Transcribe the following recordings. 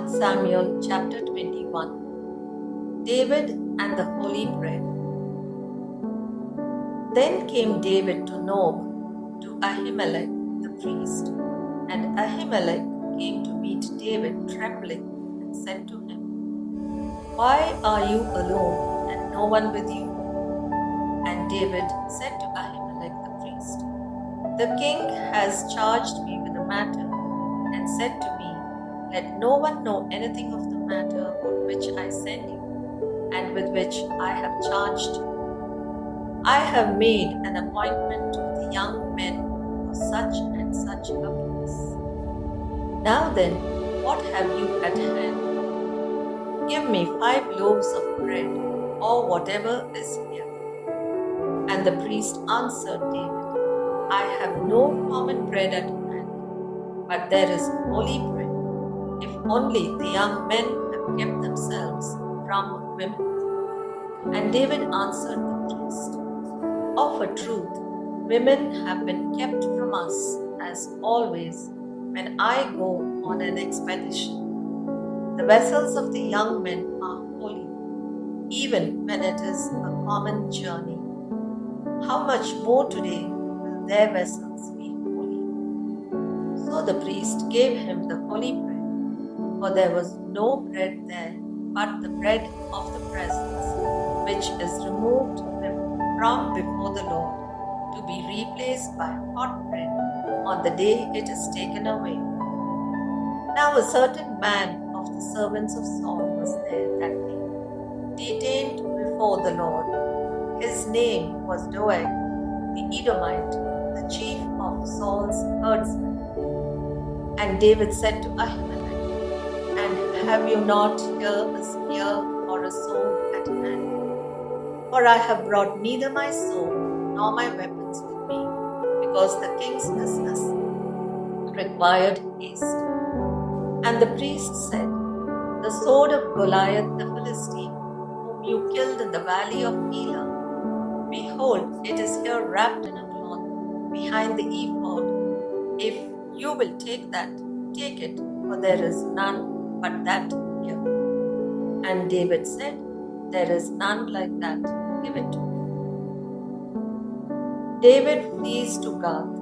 1 Samuel chapter 21. David and the Holy Bread. Then came David to Nob, to Ahimelech the priest. And Ahimelech came to meet David trembling and said to him, "Why are you alone and no one with you?" And David said to Ahimelech the priest, "The king has charged me with the matter and said to me, 'Let no one know anything of the matter on which I send you and with which I have charged you. I have made an appointment with the young men for such and such a place. Now then, what have you at hand? Give me 5 loaves of bread, or whatever is here." And the priest answered David, "I have no common bread at hand, but there is holy bread, if only the young men have kept themselves from women." And David answered the priest, "Of a truth, women have been kept from us as always when I go on an expedition. The vessels of the young men are holy, even when it is a common journey. How much more today will their vessels be holy?" So the priest gave him the holy bread, for there was no bread there but the bread of the presence, which is removed from before the Lord, to be replaced by hot bread on the day it is taken away. Now a certain man of the servants of Saul was there that day, detained before the Lord. His name was Doeg the Edomite, the chief of Saul's herdsmen. And David said to Ahimelech, "And have you not here a spear or a sword at hand? For I have brought neither my sword nor my weapons with me, because the king's business required haste." And the priest said, "The sword of Goliath the Philistine, whom you killed in the valley of Kyla, behold, it is here wrapped in a cloth behind the ephod. If you will take it, for there is none but that here." And David said, "There is none like that. Give it to me." David flees to Gath.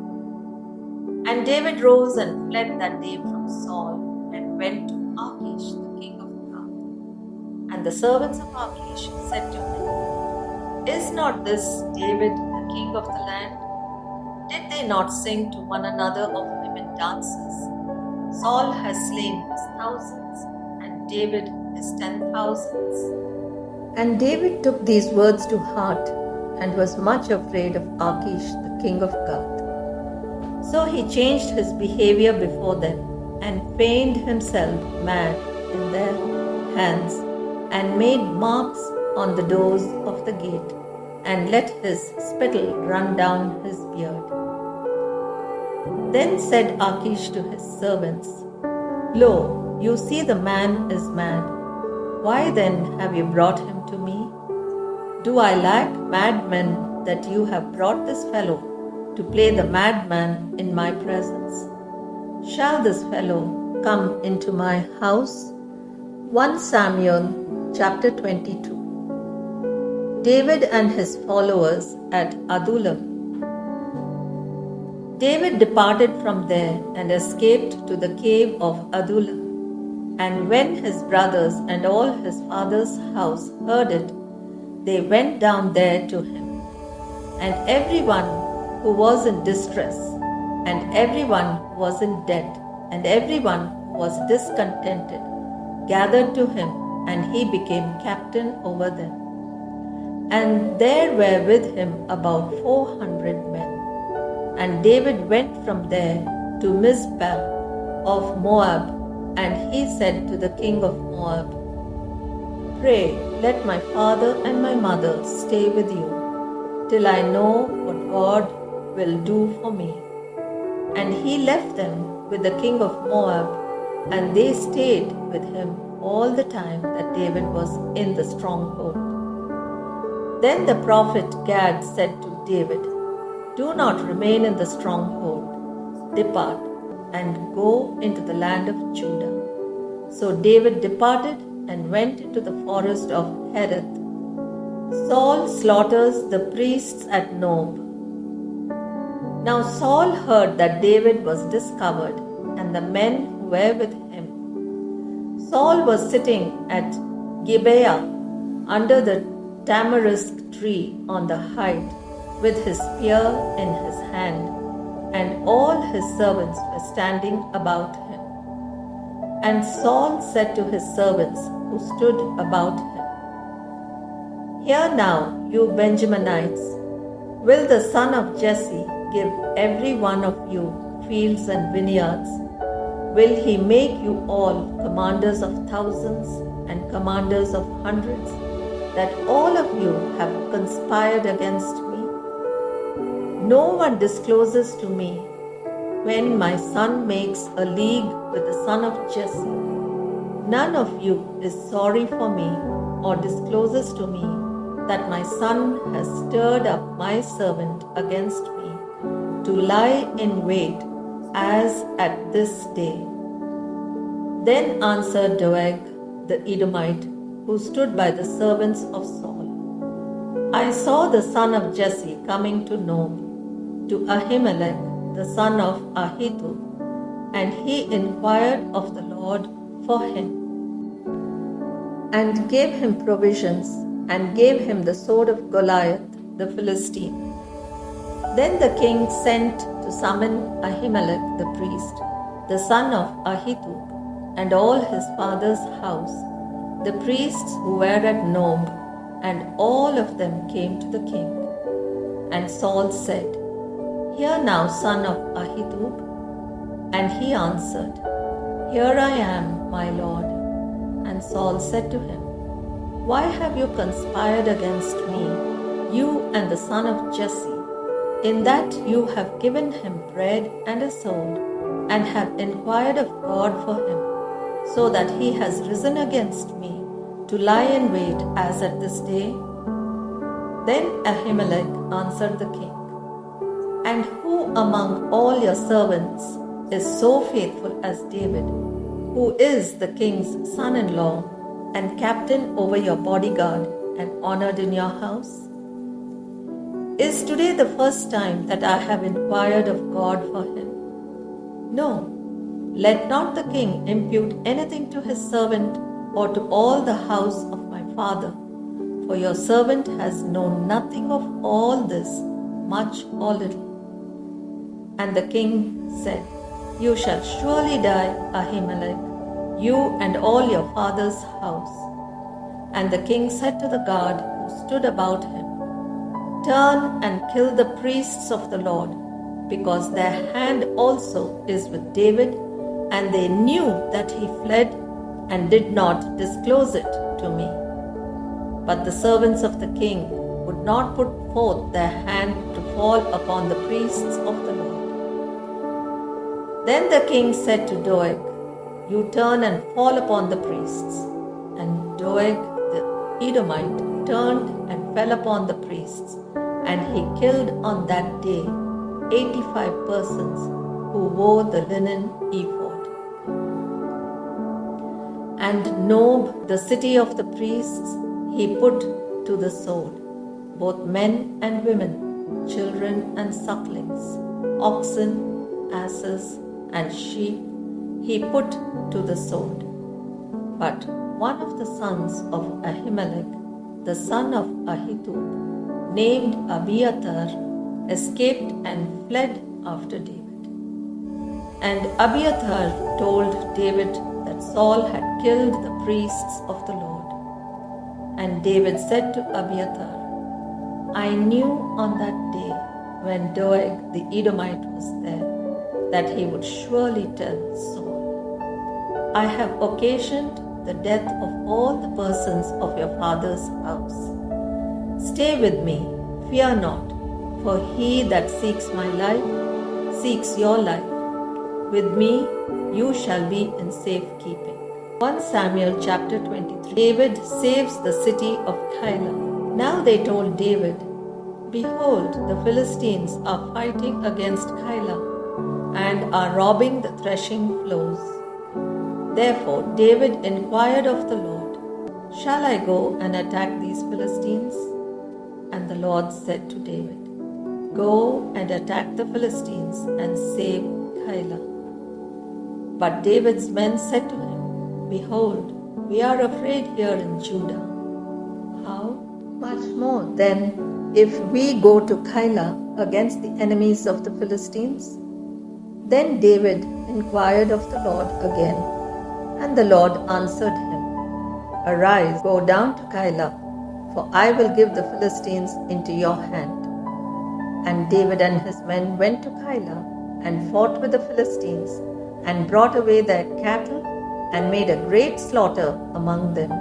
And David rose and fled that day from Saul and went to Achish the king of Gath. And the servants of Achish said to him, "Is not this David the king of the land? Did they not sing to one another of him in dances? Saul has slain his thousands, and David his 10,000s." And David took these words to heart, and was much afraid of Achish the king of Gath. So he changed his behavior before them, and feigned himself mad in their hands, and made marks on the doors of the gate, and let his spittle run down his beard. Then said Achish to his servants, "Lo, you see the man is mad. Why then have you brought him to me? Do I lack madmen that you have brought this fellow to play the madman in my presence? Shall this fellow come into my house?" 1 Samuel chapter 22. David and his followers at Adullam. David departed from there and escaped to the cave of Adullam. And when his brothers and all his father's house heard it, they went down there to him. And everyone who was in distress, and everyone who was in debt, and everyone who was discontented, gathered to him, and he became captain over them. And there were with him about 400 men. And David went from there to Mizpah of Moab, and he said to the king of Moab, "Pray, let my father and my mother stay with you, till I know what God will do for me." And he left them with the king of Moab, and they stayed with him all the time that David was in the stronghold. Then the prophet Gad said to David, "Do not remain in the stronghold. Depart and go into the land of Judah. So David departed and went into the forest of Hereth. Saul slaughters the priests at Nob. Now Saul heard that David was discovered, and the men who were with him. Saul was sitting at Gibeah under the tamarisk tree on the height, with his spear in his hand, and all his servants were standing about him. And Saul said to his servants who stood about him, "Hear now, you Benjaminites, will the son of Jesse give every one of you fields and vineyards? Will he make you all commanders of thousands and commanders of hundreds, that all of you have conspired against me? No one discloses to me when my son makes a league with the son of Jesse. None of you is sorry for me or discloses to me that my son has stirred up my servant against me to lie in wait as at this day." Then answered Doeg the Edomite, who stood by the servants of Saul, "I saw the son of Jesse coming to Nob, to Ahimelech the son of Ahitub, and he inquired of the Lord for him, and gave him provisions, and gave him the sword of Goliath the Philistine." Then the king sent to summon Ahimelech the priest, the son of Ahitub, and all his father's house, the priests who were at Nob, and all of them came to the king. And Saul said, "Hear now, son of Ahitub." And he answered, "Here I am, my lord." And Saul said to him, "Why have you conspired against me, you and the son of Jesse, in that you have given him bread and a sword, and have inquired of God for him, so that he has risen against me to lie in wait as at this day?" Then Ahimelech answered the king, "And who among all your servants is so faithful as David, who is the king's son-in-law and captain over your bodyguard and honored in your house? Is today the first time that I have inquired of God for him? No, let not the king impute anything to his servant or to all the house of my father, for your servant has known nothing of all this, much or little." And the king said, "You shall surely die, Ahimelech, you and all your father's house." And the king said to the guard who stood about him, "Turn and kill the priests of the Lord, because their hand also is with David, and they knew that he fled and did not disclose it to me." But the servants of the king would not put forth their hand to fall upon the priests of the Lord. Then the king said to Doeg, "You turn and fall upon the priests." And Doeg the Edomite turned and fell upon the priests, and he killed on that day 85 persons who wore the linen ephod. And Nob, the city of the priests, he put to the sword, both men and women, children and sucklings, oxen, asses, and sheep he put to the sword. But one of the sons of Ahimelech, the son of Ahitub, named Abiathar, escaped and fled after David. And Abiathar told David that Saul had killed the priests of the Lord. And David said to Abiathar, "I knew on that day, when Doeg the Edomite was there, that he would surely tell Saul, 'I have occasioned the death of all the persons of your father's house. Stay with me, fear not, for he that seeks my life seeks your life. With me you shall be in safekeeping." 1 Samuel chapter 23. David saves the city of Kyla. Now they told David, "Behold, the Philistines are fighting against Kyla and are robbing the threshing floors." Therefore David inquired of the Lord, "Shall I go and attack these Philistines?" And the Lord said to David, "Go and attack the Philistines and save Kyla." But David's men said to him, "Behold, we are afraid here in Judah. How much more then if we go to Kyla against the enemies of the Philistines?" Then David inquired of the Lord again, and the Lord answered him, "Arise, go down to Kyla, for I will give the Philistines into your hand." And David and his men went to Kyla and fought with the Philistines and brought away their cattle and made a great slaughter among them.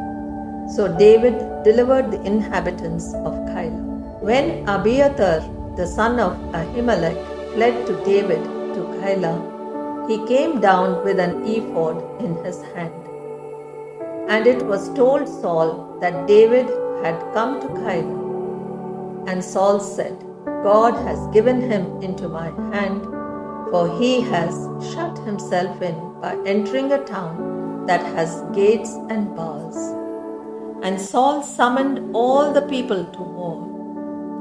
So David delivered the inhabitants of Kyla. When Abiathar, the son of Ahimelech, fled to David to Kyla, he came down with an ephod in his hand. And it was told Saul that David had come to Kyla. And Saul said, "God has given him into my hand, for he has shut himself in by entering a town that has gates and bars." And Saul summoned all the people to war,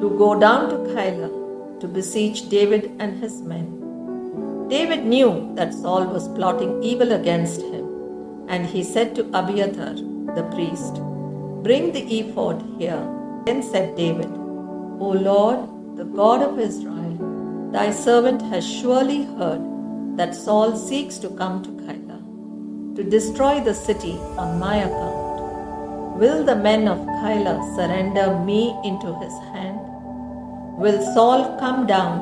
to go down to Kyla to besiege David and his men. David knew that Saul was plotting evil against him, and he said to Abiathar the priest, "Bring the ephod here." Then said David, "O Lord, the God of Israel, thy servant has surely heard that Saul seeks to come to Kyla, to destroy the city on my account. Will the men of Kyla surrender me into his hand? Will Saul come down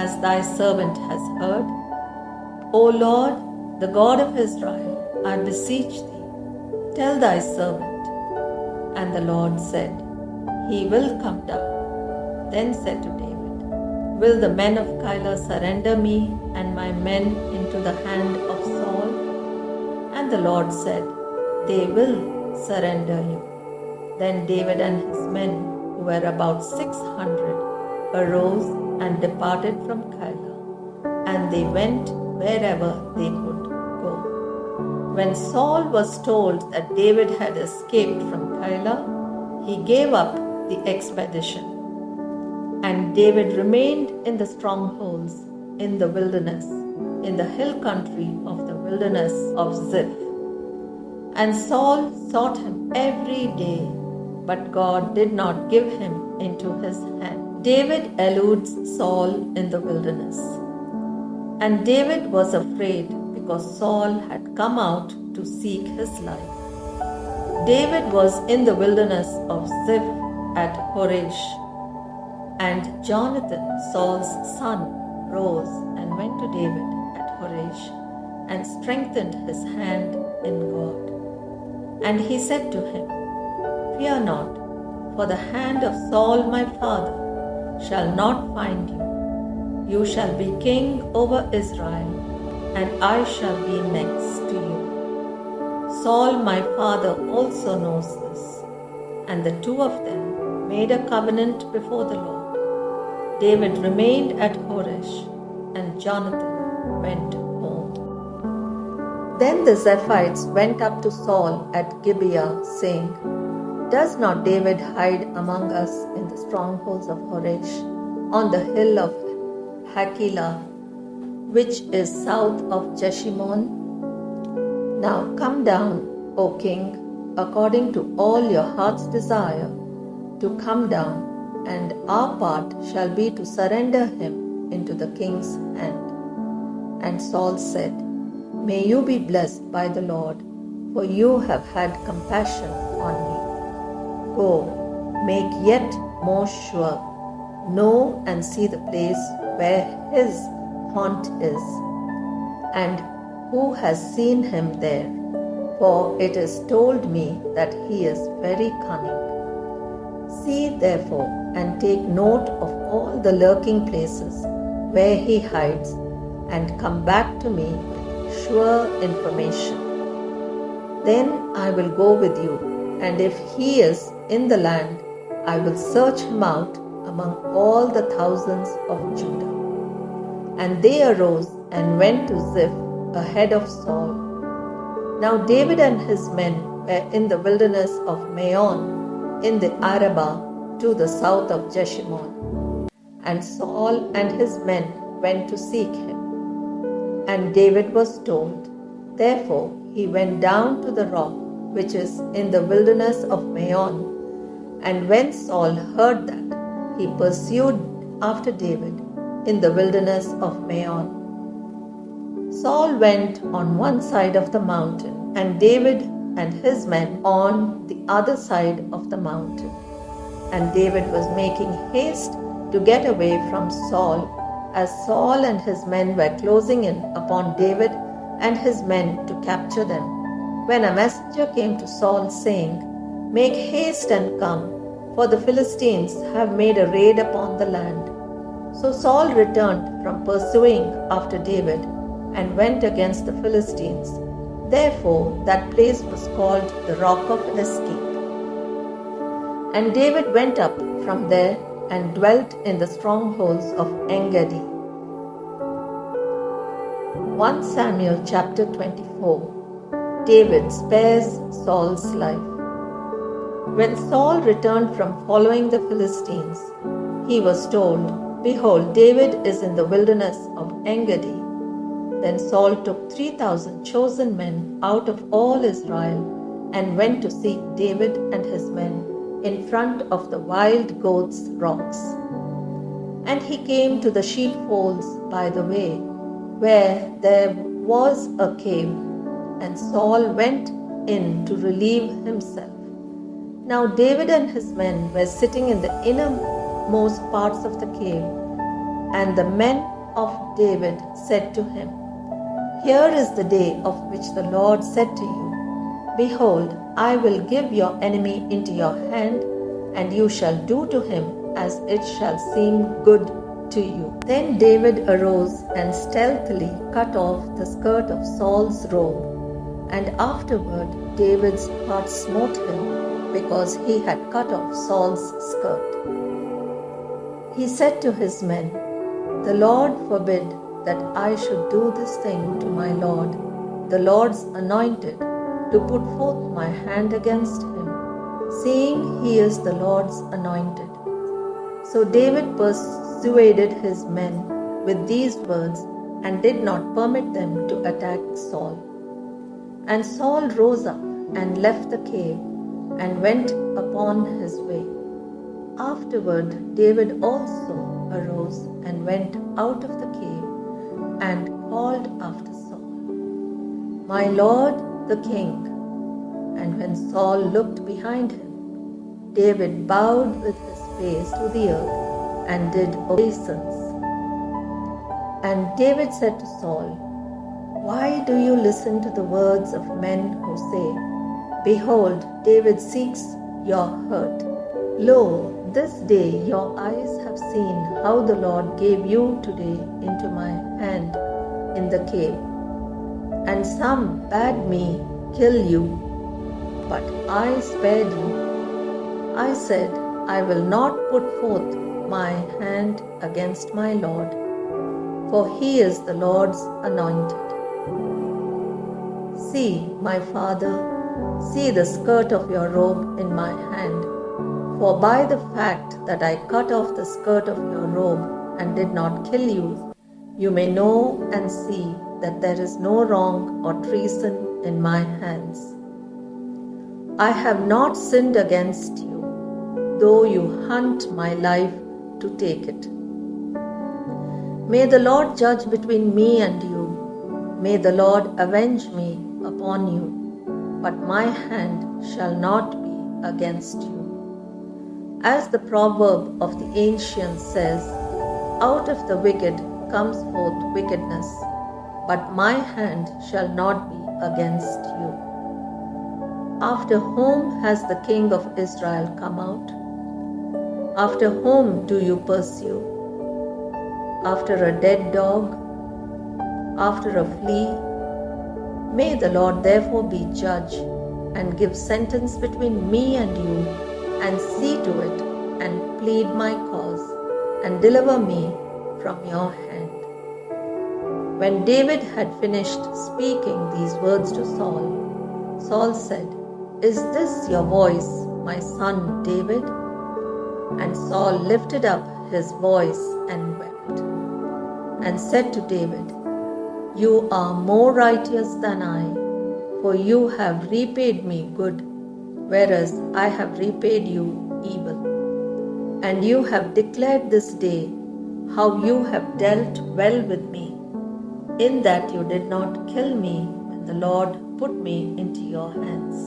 as thy servant has heard? O Lord, the God of Israel, I beseech thee, tell thy servant." And the Lord said, "He will come down." Then said to David, "Will the men of Kyla surrender me and my men into the hand of Saul?" And the Lord said, "They will surrender you." Then David and his men, who were about 600, arose and departed from Kyla, and they went wherever they could go. When Saul was told that David had escaped from Kyla, he gave up the expedition. And David remained in the strongholds in the wilderness, in the hill country of the wilderness of Ziph. And Saul sought him every day, but God did not give him into his hand. David eludes Saul in the wilderness. And David was afraid because Saul had come out to seek his life. David was in the wilderness of Ziph at Horesh. And Jonathan, Saul's son, rose and went to David at Horesh and strengthened his hand in God. And he said to him, "Fear not, for the hand of Saul my father shall not find you. You shall be king over Israel, and I shall be next to you. Saul my father also knows this." And the two of them made a covenant before the Lord. David remained at Horesh, and Jonathan went home. Then the Ziphites went up to Saul at Gibeah, saying, "Does not David hide among us in the strongholds of Horesh, on the hill of Hakilah, which is south of Jeshimon? Now come down, O king, according to all your heart's desire, to come down, and our part shall be to surrender him into the king's hand." And Saul said, "May you be blessed by the Lord, for you have had compassion on me. Go, make yet more sure, know and see the place where his haunt is, and who has seen him there, for it is told me that he is very cunning. See therefore and take note of all the lurking places where he hides, and come back to me with sure information. Then I will go with you, and if he is in the land, I will search him out among all the thousands of Judah." And they arose and went to Ziph ahead of Saul. Now David and his men were in the wilderness of Maon in the Arabah to the south of Jeshimon. And Saul and his men went to seek him. And David was told. Therefore he went down to the rock which is in the wilderness of Maon. And when Saul heard that, he pursued after David in the wilderness of Maon. Saul went on one side of the mountain, and David and his men on the other side of the mountain. And David was making haste to get away from Saul, as Saul and his men were closing in upon David and his men to capture them. When a messenger came to Saul, saying, "Make haste and come, for the Philistines have made a raid upon the land." So Saul returned from pursuing after David and went against the Philistines. Therefore that place was called the Rock of Escape. And David went up from there and dwelt in the strongholds of En-gedi. 1 Samuel chapter 24. David spares Saul's life. When Saul returned from following the Philistines, he was told, "Behold, David is in the wilderness of En-gedi." Then Saul took 3,000 chosen men out of all Israel and went to seek David and his men in front of the wild goats' rocks. And he came to the sheepfolds by the way, where there was a cave, and Saul went in to relieve himself. Now David and his men were sitting in the innermost parts of the cave, and the men of David said to him, "Here is the day of which the Lord said to you, Behold, I will give your enemy into your hand, and you shall do to him as it shall seem good to you." Then David arose and stealthily cut off the skirt of Saul's robe, and afterward David's heart smote him, because he had cut off Saul's skirt. He said to his men, "The Lord forbid that I should do this thing to my Lord, the Lord's anointed, to put forth my hand against him, seeing he is the Lord's anointed." So David persuaded his men with these words and did not permit them to attack Saul. And Saul rose up and left the cave and went upon his way. Afterward David also arose and went out of the cave and called after Saul, "My lord the king." And when Saul looked behind him, David bowed with his face to the earth and did obeisance. And David said to Saul, "Why do you listen to the words of men who say, Behold, David seeks your hurt? Lo, this day your eyes have seen how the Lord gave you today into my hand in the cave. And some bade me kill you, but I spared you. I said, I will not put forth my hand against my Lord, for he is the Lord's anointed. See, my father, see the skirt of your robe in my hand. For by the fact that I cut off the skirt of your robe and did not kill you, you may know and see that there is no wrong or treason in my hands. I have not sinned against you, though you hunt my life to take it. May the Lord judge between me and you. May the Lord avenge me upon you, but my hand shall not be against you. As the proverb of the ancients says, Out of the wicked comes forth wickedness, but my hand shall not be against you. After whom has the king of Israel come out? After whom do you pursue? After a dead dog? After a flea? May the Lord therefore be judge and give sentence between me and you, and see to it and plead my cause and deliver me from your hand. When David had finished speaking these words to Saul, Saul said, "Is this your voice, my son David?" And Saul lifted up his voice and wept, and said to David, "You are more righteous than I, for you have repaid me good, whereas I have repaid you evil. And you have declared this day how you have dealt well with me, in that you did not kill me when the Lord put me into your hands.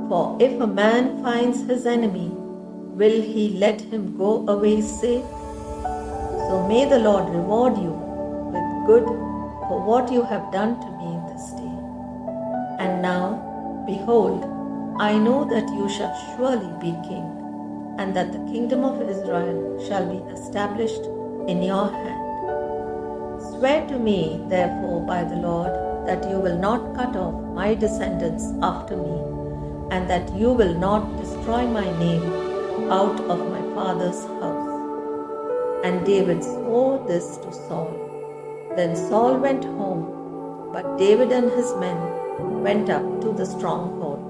For if a man finds his enemy, will he let him go away safe? So may the Lord reward you with good for what you have done to me this day. And now, behold, I know that you shall surely be king, and that the kingdom of Israel shall be established in your hand. Swear to me, therefore, by the Lord, that you will not cut off my descendants after me, and that you will not destroy my name out of my father's house." And David swore this to Saul. Then Saul went home, but David and his men went up to the stronghold.